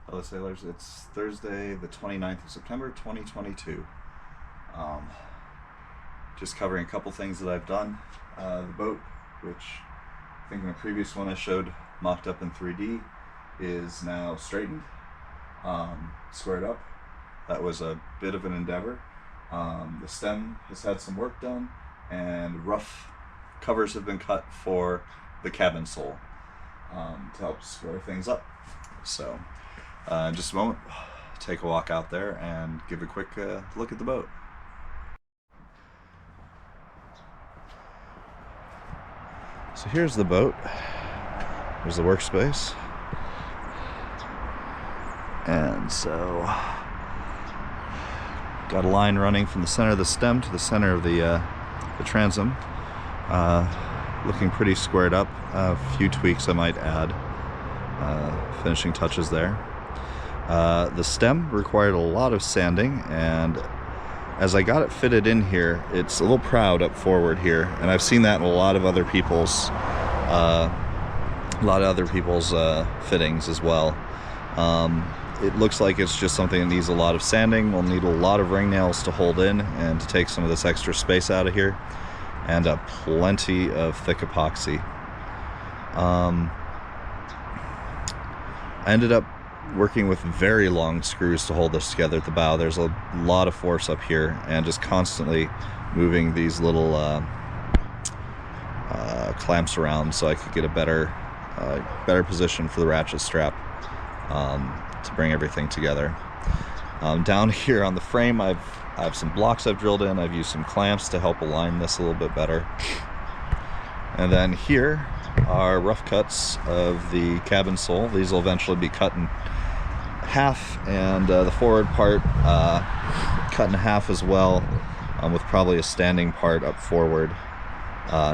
Hello sailors, it's Thursday the 29th of September 2022. Just covering a couple things that I've done. The boat, which I think in the previous one I showed mocked up in 3D, is now straightened, squared up. That was a bit of an endeavor. The stem has had some work done, and rough covers have been cut for the cabin sole to help square things up. So in just a moment, take a walk out there and give a quick look at the boat. So here's the boat. Here's the workspace. And so, got a line running from the center of the stem to the center of the transom. Looking pretty squared up. A few tweaks I might add. Finishing touches there. The stem required a lot of sanding, and as I got it fitted in here, it's a little proud up forward here, and I've seen that in a lot of other people's fittings as well. It looks like it's just something that needs a lot of sanding. We'll need a lot of ring nails to hold in and to take some of this extra space out of here, and plenty of thick epoxy. I ended up working with very long screws to hold this together at the bow. There's a lot of force up here, and just constantly moving these little clamps around so I could get a better position for the ratchet strap to bring everything together. Down here on the frame, I have some blocks I've drilled in. I've used some clamps to help align this a little bit better. And then here are rough cuts of the cabin sole. These will eventually be cut in half, and the forward part cut in half as well, with probably a standing part up forward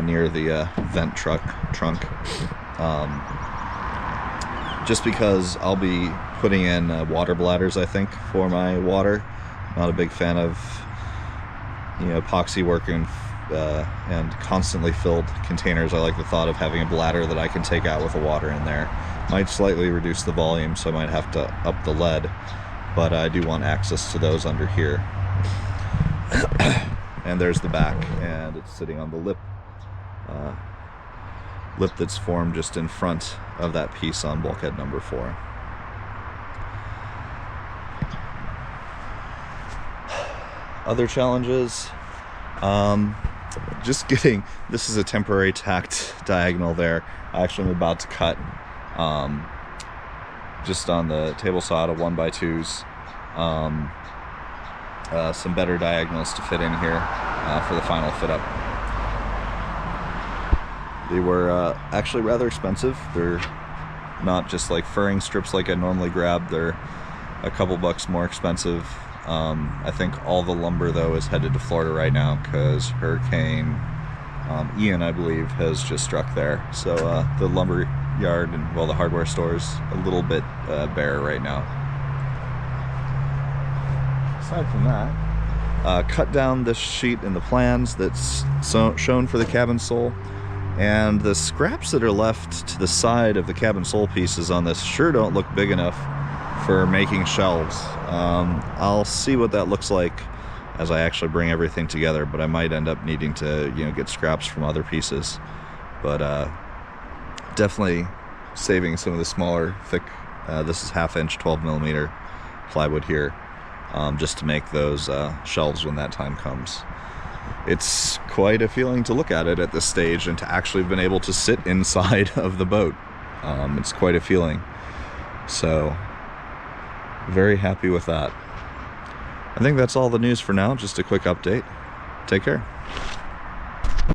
near the vent trunk. Just because I'll be putting in water bladders, I think, for my water. Not a big fan of epoxy work and constantly filled containers. I like the thought of having a bladder that I can take out with the water in there. Might slightly reduce the volume, so I might have to up the lead, but I do want access to those under here. And there's the back, and it's sitting on the lip that's formed just in front of that piece on bulkhead number 4. Other challenges, just getting, this is a temporary tacked diagonal there. I actually am about to cut just on the table saw to 1x2s some better diagonals to fit in here for the final fit up. They were actually rather expensive. They're not just like furring strips like I normally grab. They're a couple bucks more expensive. I think all the lumber though is headed to Florida right now because Hurricane Ian, I believe, has just struck there. So the lumber yard and, well, the hardware store's a little bit bare right now. Aside from that, cut down this sheet in the plans that's shown for the cabin sole, and the scraps that are left to the side of the cabin sole pieces on this sure don't look big enough for making shelves. I'll see what that looks like as I actually bring everything together, but I might end up needing to get scraps from other pieces. But definitely saving some of the smaller thick, this is 1/2 inch 12mm plywood here, just to make those shelves when that time comes. It's quite a feeling to look at it at this stage and to actually have been able to sit inside of the boat. It's quite a feeling. So very happy with that. I think that's all the news for now. Just a quick update. Take care.